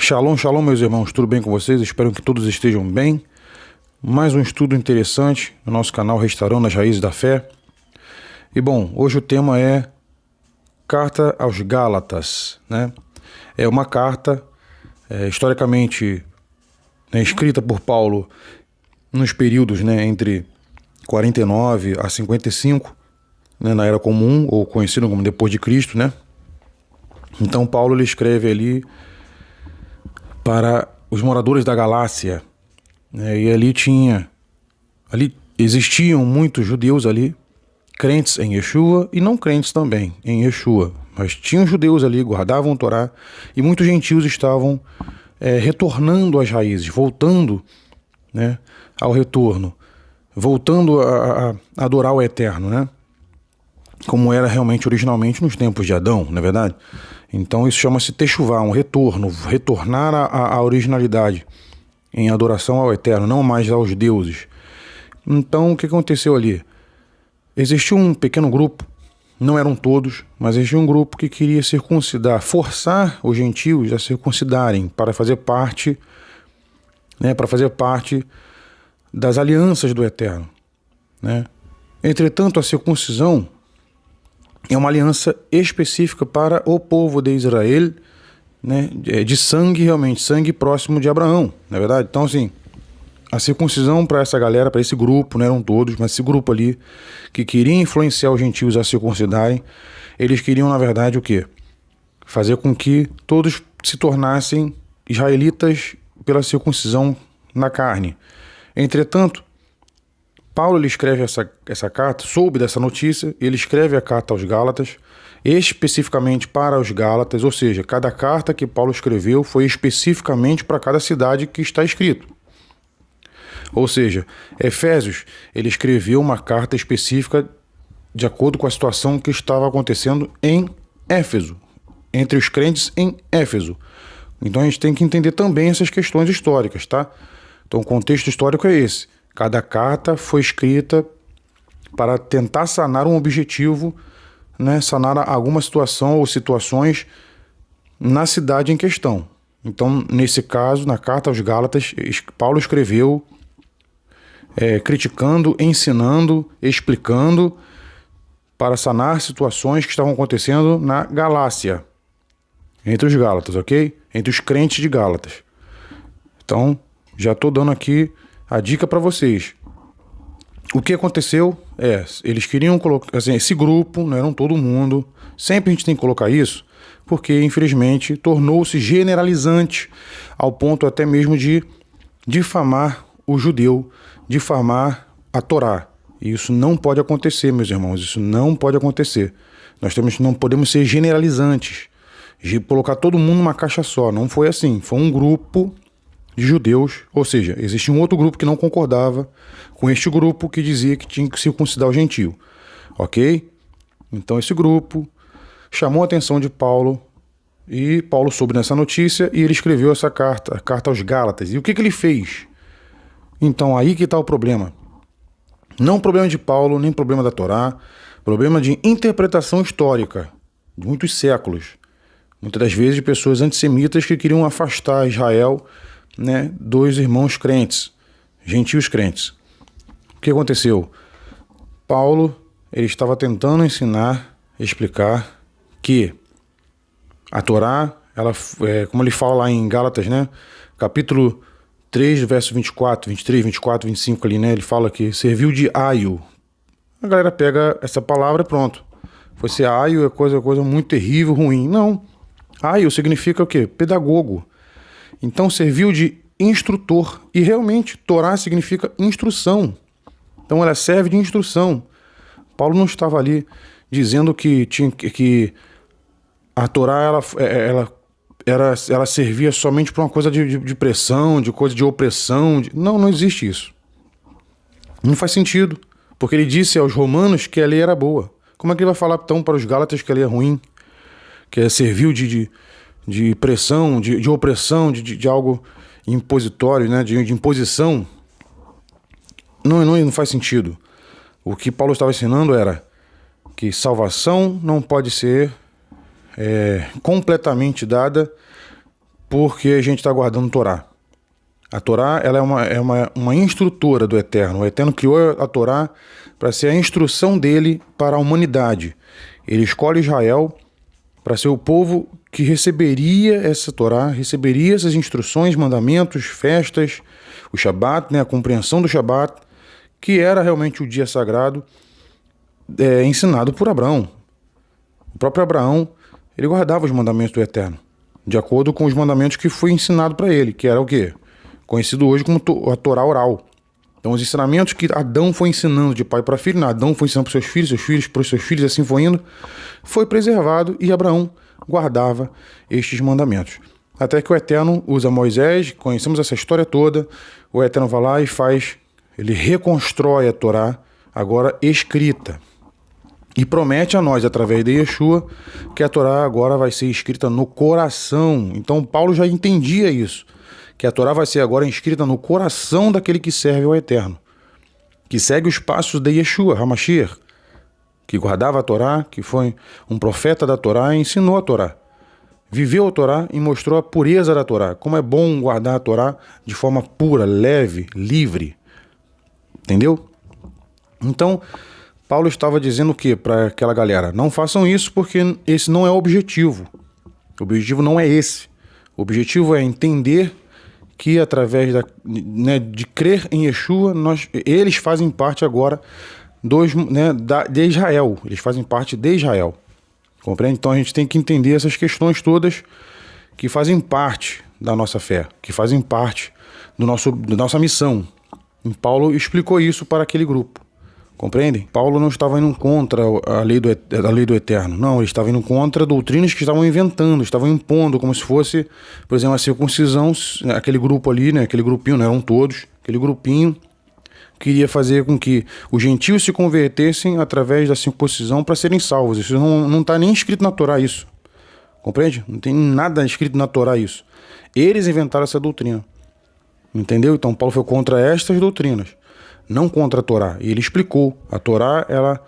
Shalom, shalom, meus irmãos, tudo bem com vocês? Espero que todos estejam bem. Mais um estudo interessante no nosso canal Restaurando as Raízes da Fé. E bom, hoje o tema é Carta aos Gálatas, né? É uma carta historicamente escrita por Paulo nos períodos entre 49 a 55, na Era Comum, ou conhecido como depois de Cristo, né? Então Paulo ele escreve ali para os moradores da Galácia, né? E ali existiam muitos judeus ali, crentes em Yeshua e não crentes também em Yeshua, mas tinham judeus ali, guardavam o Torá, e muitos gentios estavam retornando às raízes, voltando, né, ao retorno, voltando a adorar o Eterno, né? Como era realmente originalmente nos tempos de Adão, não é verdade? Então isso chama-se techuvá, um retorno, retornar à originalidade, em adoração ao Eterno, não mais aos deuses. Então o que aconteceu ali? Existiu um pequeno grupo, não eram todos, mas existia um grupo que queria circuncidar, forçar os gentios a circuncidarem para fazer parte, né, das alianças do Eterno, né? Entretanto, a circuncisão é uma aliança específica para o povo de Israel, né, de sangue realmente, sangue próximo de Abraão, não é verdade? Então, assim, a circuncisão para essa galera, para esse grupo, não eram todos, mas esse grupo ali, que queria influenciar os gentios a circuncidarem, eles queriam, na verdade, o quê? Fazer com que todos se tornassem israelitas pela circuncisão na carne. Entretanto, Paulo ele escreve essa carta, soube dessa notícia, ele escreve a carta aos Gálatas, especificamente para os Gálatas, ou seja, cada carta que Paulo escreveu foi especificamente para cada cidade que está escrito. Ou seja, Efésios, ele escreveu uma carta específica de acordo com a situação que estava acontecendo em Éfeso, entre os crentes em Éfeso. Então a gente tem que entender também essas questões históricas, tá? Então o contexto histórico é esse. Cada carta foi escrita para tentar sanar um objetivo, né, sanar alguma situação ou situações na cidade em questão. Então, nesse caso, na carta aos Gálatas, Paulo escreveu criticando, ensinando, explicando para sanar situações que estavam acontecendo na Galácia, entre os Gálatas, ok? Entre os crentes de Gálatas. Então, já estou dando aqui a dica para vocês. O que aconteceu eles queriam colocar, assim, esse grupo, não eram todo mundo, sempre a gente tem que colocar isso, porque infelizmente tornou-se generalizante ao ponto até mesmo de difamar o judeu, difamar a Torá. E isso não pode acontecer, meus irmãos, isso não pode acontecer. Não podemos ser generalizantes, de colocar todo mundo numa caixa só. Não foi assim, foi um grupo de judeus, ou seja, existia um outro grupo que não concordava com este grupo que dizia que tinha que circuncidar o gentio, ok? Então esse grupo chamou a atenção de Paulo, e Paulo soube dessa notícia e ele escreveu essa carta, a carta aos Gálatas. E o que ele fez? Então aí que está o problema. Não problema de Paulo, nem problema da Torá, problema de interpretação histórica, de muitos séculos. Muitas das vezes de pessoas antissemitas que queriam afastar Israel, né, dos irmãos crentes, gentios crentes. O que aconteceu? Paulo ele estava tentando ensinar, explicar que a Torá, ela, como ele fala lá em Gálatas, né, capítulo 3, verso 24, 23, 24, 25 ali, né, ele fala que serviu de aio. A galera pega essa palavra e pronto. Foi ser aio é coisa muito terrível, ruim. Não. Aio significa o quê? Pedagogo. Então serviu de instrutor, e realmente Torá significa instrução. Então ela serve de instrução. Paulo não estava ali dizendo que a Torá ela servia somente para uma coisa de pressão, de coisa de opressão. Não existe isso. Não faz sentido, porque ele disse aos romanos que a lei era boa. Como é que ele vai falar então para os gálatas que a lei é ruim? Que serviu de pressão, de opressão, de algo impositório, né? de imposição? Não faz sentido. O que Paulo estava ensinando era que salvação não pode ser completamente dada porque a gente está guardando a Torá. A Torá ela é uma instrutora do Eterno. O Eterno criou a Torá para ser a instrução dele para a humanidade. Ele escolhe Israel para ser o povo que receberia essa Torá, receberia essas instruções, mandamentos, festas, o Shabat, né, a compreensão do Shabat, que era realmente o dia sagrado ensinado por Abraão. O próprio Abraão, ele guardava os mandamentos do Eterno, de acordo com os mandamentos que foi ensinado para ele, que era o quê? Conhecido hoje como a Torá oral. Então, os ensinamentos que Adão foi ensinando de pai para filho, Adão foi ensinando para seus filhos para os seus filhos, assim foi indo, foi preservado e Abraão guardava estes mandamentos. Até que o Eterno usa Moisés, conhecemos essa história toda, o Eterno vai lá e ele reconstrói a Torá, agora escrita. E promete a nós, através de Yeshua, que a Torá agora vai ser escrita no coração. Então, Paulo já entendia isso, que a Torá vai ser agora escrita no coração daquele que serve ao Eterno, que segue os passos de Yeshua, HaMashiach, que guardava a Torá, que foi um profeta da Torá e ensinou a Torá. Viveu a Torá e mostrou a pureza da Torá. Como é bom guardar a Torá de forma pura, leve, livre. Entendeu? Então, Paulo estava dizendo o que para aquela galera? Não façam isso porque esse não é o objetivo. O objetivo não é esse. O objetivo é entender que através de crer em Yeshua, eles fazem parte agora de Israel. Eles fazem parte de Israel. Compreende? Então a gente tem que entender essas questões todas que fazem parte da nossa fé, que fazem parte da nossa missão. E Paulo explicou isso para aquele grupo. Compreendem? Paulo não estava indo contra a lei do Eterno. Não, ele estava indo contra doutrinas que estavam inventando, estavam impondo, como se fosse, por exemplo, a circuncisão, aquele grupo ali, né, aquele grupinho, não eram todos, aquele grupinho queria fazer com que os gentios se convertessem através da circuncisão para serem salvos. Isso não está nem escrito na Torá, isso. Compreende? Não tem nada escrito na Torá isso. Eles inventaram essa doutrina. Entendeu? Então Paulo foi contra estas doutrinas, não contra a Torá. E ele explicou, a Torá, ela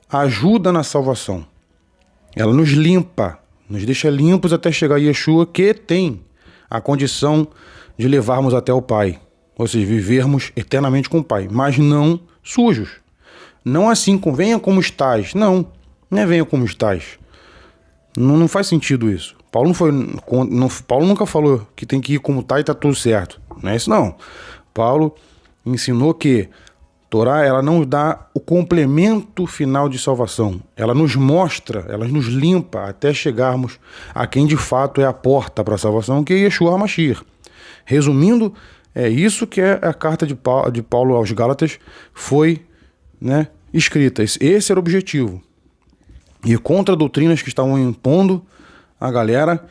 ajuda na salvação. Ela nos limpa, nos deixa limpos até chegar a Yeshua, que tem a condição de levarmos até o Pai. Ou seja, vivermos eternamente com o Pai, mas não sujos. Não assim, venha como estás. Não é venha como estás. Não faz sentido isso. Paulo nunca falou que tem que ir como está e está tudo certo. Não é isso não. Paulo ensinou que Torá, ela não dá o complemento final de salvação. Ela nos mostra, ela nos limpa até chegarmos a quem de fato é a porta para a salvação, que é Yeshua HaMashiach. Resumindo, é isso que é a carta de Paulo aos Gálatas foi, escrita. Esse era o objetivo. E contra doutrinas que estavam impondo a galera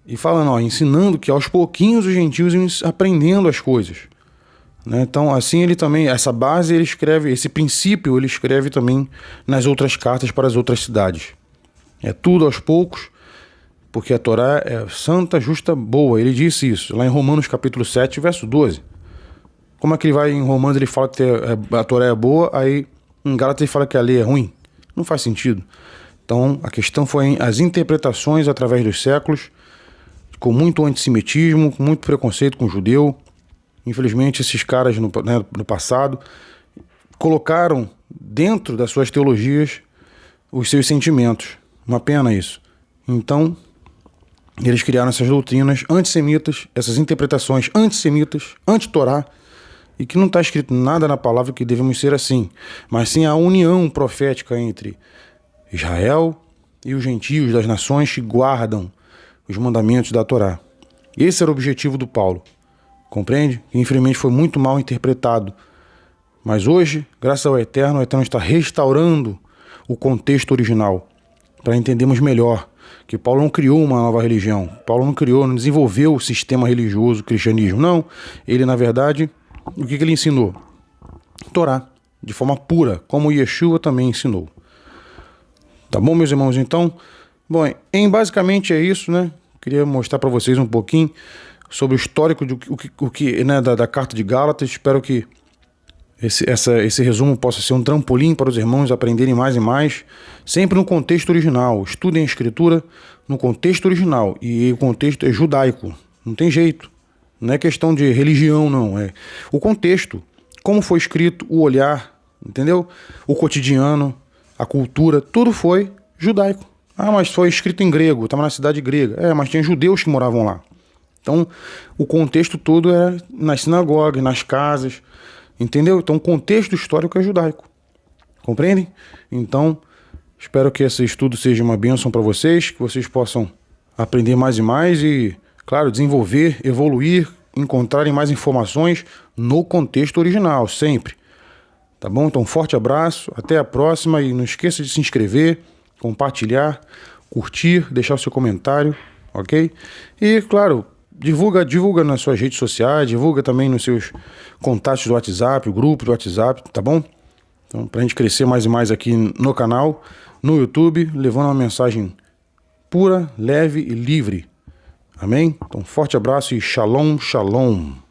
e falando, ensinando que aos pouquinhos os gentios iam aprendendo as coisas. Então, assim, ele também, essa base ele escreve, esse princípio ele escreve também nas outras cartas para as outras cidades. É tudo aos poucos, porque a Torá é santa, justa, boa. Ele disse isso lá em Romanos capítulo 7, verso 12. Como é que ele vai em Romanos, ele fala que a Torá é boa, aí em Gálatas ele fala que a lei é ruim? Não faz sentido. Então, a questão foi as interpretações através dos séculos, com muito antissemitismo, com muito preconceito com o judeu. Infelizmente, esses caras no passado colocaram dentro das suas teologias os seus sentimentos. Uma pena isso. Então, eles criaram essas doutrinas antissemitas, essas interpretações antissemitas, anti-Torá, e que não está escrito nada na palavra que devemos ser assim, mas sim a união profética entre Israel e os gentios das nações que guardam os mandamentos da Torá. Esse era o objetivo do Paulo. Compreende? Que infelizmente foi muito mal interpretado. Mas hoje, graças ao Eterno, o Eterno está restaurando o contexto original para entendermos melhor que Paulo não criou uma nova religião. Paulo não desenvolveu o sistema religioso, o cristianismo. Não. Ele, na verdade, o que ele ensinou? Torá, de forma pura, como Yeshua também ensinou. Tá bom, meus irmãos? Então, bom, basicamente é isso, Queria mostrar para vocês um pouquinho sobre o histórico da carta de Gálatas. Espero que esse resumo possa ser um trampolim para os irmãos aprenderem mais e mais, sempre no contexto original. Estudem a Escritura no contexto original, e o contexto é judaico, Não tem jeito. Não é questão de religião, não. É o contexto, como foi escrito, o olhar, entendeu? O cotidiano, a cultura, tudo foi judaico. Ah, mas foi escrito em grego, estava na cidade grega. É, mas tinha judeus que moravam lá. Então, o contexto todo é nas sinagogas, nas casas, entendeu? Então, o contexto histórico é judaico. Compreendem? Então, espero que esse estudo seja uma bênção para vocês, que vocês possam aprender mais e mais e, claro, desenvolver, evoluir, encontrarem mais informações no contexto original, sempre. Tá bom? Então, um forte abraço, até a próxima e não esqueça de se inscrever, compartilhar, curtir, deixar o seu comentário, ok? E, claro, divulga nas suas redes sociais, divulga também nos seus contatos do WhatsApp, o grupo do WhatsApp, tá bom? Então, pra gente crescer mais e mais aqui no canal, no YouTube, levando uma mensagem pura, leve e livre. Amém? Então, forte abraço e shalom, shalom.